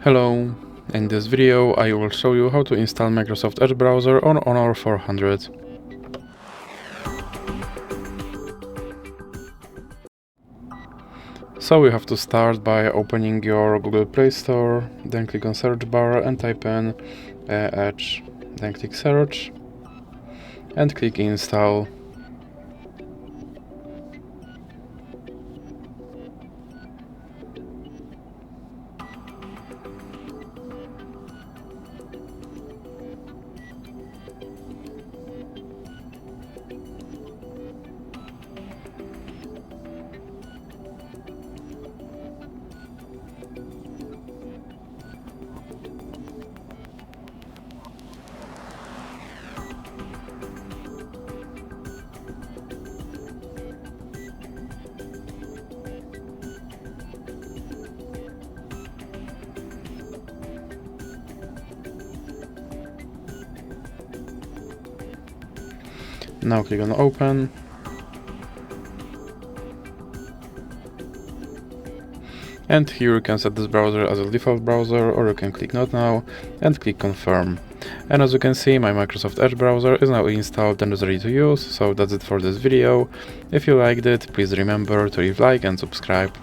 Hello, in this video I will show you how to install Microsoft Edge browser on Honor 400. So you have to start by opening your Google Play Store, then click on search bar and type in Edge, then click search and click install. Now click on open. And here you can set this browser as a default browser, or you can click not now and click confirm. And as you can see, my Microsoft Edge browser is now installed and is ready to use, so that's it for this video. If you liked it, please remember to leave a like and subscribe.